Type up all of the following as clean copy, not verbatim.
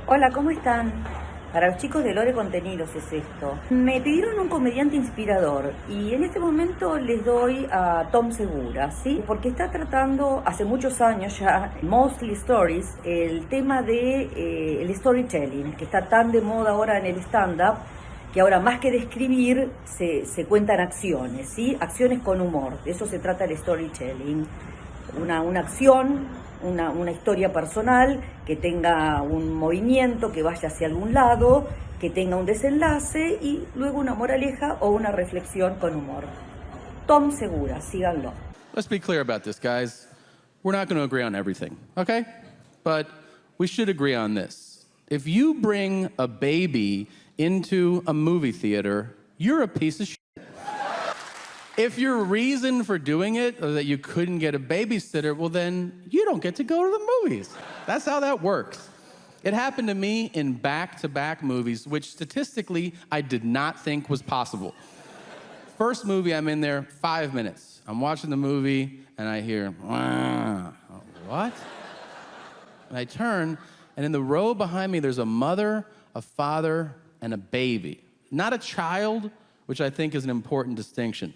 Hola, ¿cómo están? Para los chicos de Lore Contenidos es esto. Me pidieron un comediante inspirador y en este momento les doy a Tom Segura, ¿sí? Porque está tratando hace muchos años ya, mostly stories, el tema de el storytelling, que está tan de moda ahora en el stand-up, que ahora más que describir se cuentan acciones, ¿sí? Acciones con humor, de eso se trata el storytelling. Una acción, una historia personal que tenga un movimiento, que vaya hacia algún lado, que tenga un desenlace y luego una moraleja o una reflexión con humor. Tom Segura, síganlo. Let's be clear about this, guys. We're not going to agree on everything, okay? But we should agree on this. If you bring a baby into a movie theater, you're a piece of shit. If your reason for doing it is that you couldn't get a babysitter, well then you don't get to go to the movies. That's how that works. It happened to me in back-to-back movies, which statistically I did not think was possible. First movie, I'm in there 5 minutes. I'm watching the movie and I hear, what? And I turn, and in the row behind me, there's a mother, a father, and a baby. Not a child, which I think is an important distinction.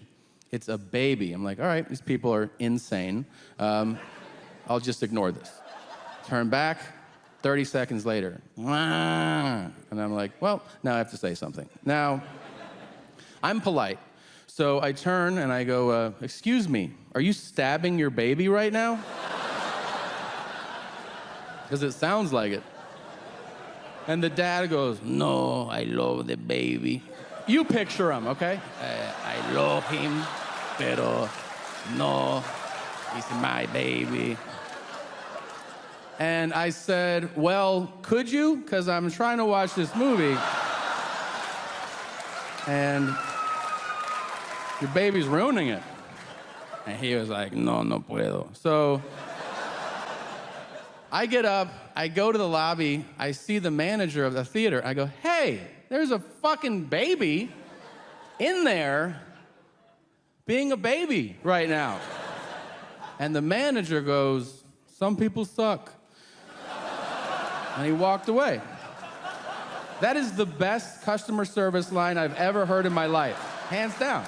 It's a baby. I'm like, all right, these people are insane. I'll just ignore this. Turn back, 30 seconds later. And I'm like, well, now I have to say something. Now, I'm polite. So I turn and I go, excuse me, are you stabbing your baby right now? Because it sounds like it. And the dad goes, no, I love the baby. You picture him, okay? I love him, pero no, he's my baby. And I said, well, could you? Because I'm trying to watch this movie. And your baby's ruining it. And he was like, no, no puedo. So I get up, I go to the lobby, I see the manager of the theater. I go, hey, there's a fucking baby in there being a baby right now. And the manager goes, some people suck. And he walked away. That is the best customer service line I've ever heard in my life, hands down.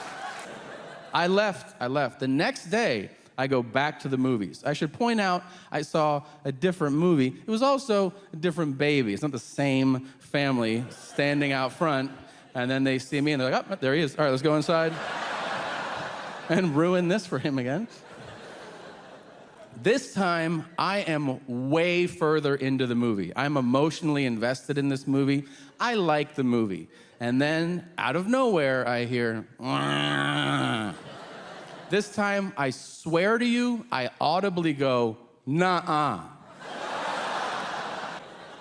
I left. The next day, I go back to the movies. I should point out, I saw a different movie. It was also a different baby. It's not the same family standing out front, and then they see me and they're like, oh, there he is. All right, let's go inside and ruin this for him again. This time, I am way further into the movie. I'm emotionally invested in this movie. I like the movie. And then, out of nowhere, I hear, Wah. This time, I swear to you, I audibly go, nah-uh.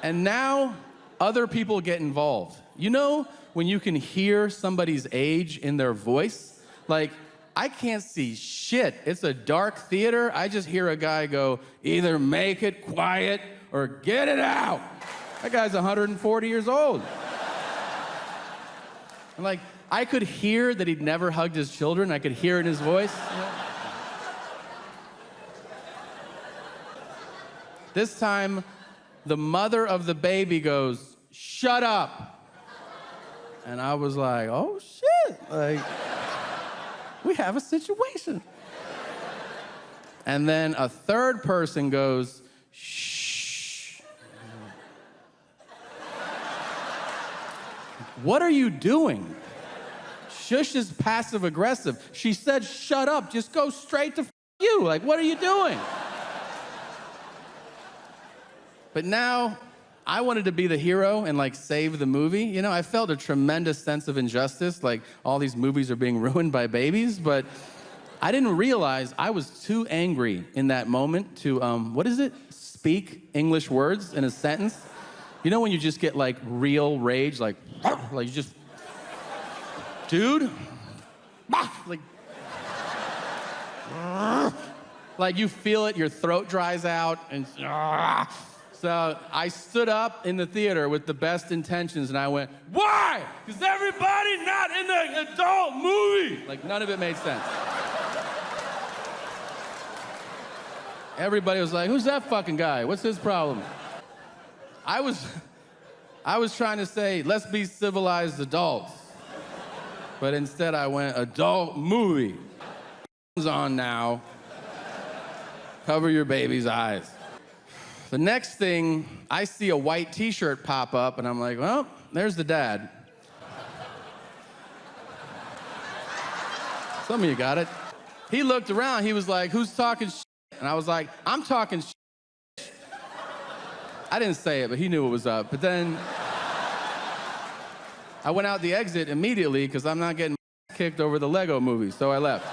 And now, other people get involved. You know when you can hear somebody's age in their voice? Like, I can't see shit. It's a dark theater. I just hear a guy go, either make it quiet or get it out. That guy's 140 years old. And like, I could hear that he'd never hugged his children. I could hear it in his voice. This time, the mother of the baby goes, shut up. And I was like, oh shit, like, we have a situation. And then a third person goes, shh. What are you doing? Shush is passive aggressive. She said, shut up, just go straight to you. Like, what are you doing? But now, I wanted to be the hero and like save the movie. You know, I felt a tremendous sense of injustice, like all these movies are being ruined by babies, but I didn't realize I was too angry in that moment to, what is it? Speak English words in a sentence. You know when you just get like real rage, like you just, dude, like you feel it, your throat dries out, and so I stood up in the theater with the best intentions and I went, why? Because everybody not in the adult movie. Like none of it made sense. Everybody was like, who's that fucking guy? What's his problem? I I was trying to say, let's be civilized adults. But instead I went, adult movie. On now. Cover your baby's eyes. The next thing, I see a white t-shirt pop up and I'm like, well, there's the dad. Some of you got it. He looked around, he was like, who's talking shit? And I was like, I'm talking shit. I didn't say it, but he knew what was up. But then I went out the exit immediately because I'm not getting kicked over the Lego movie, so I left.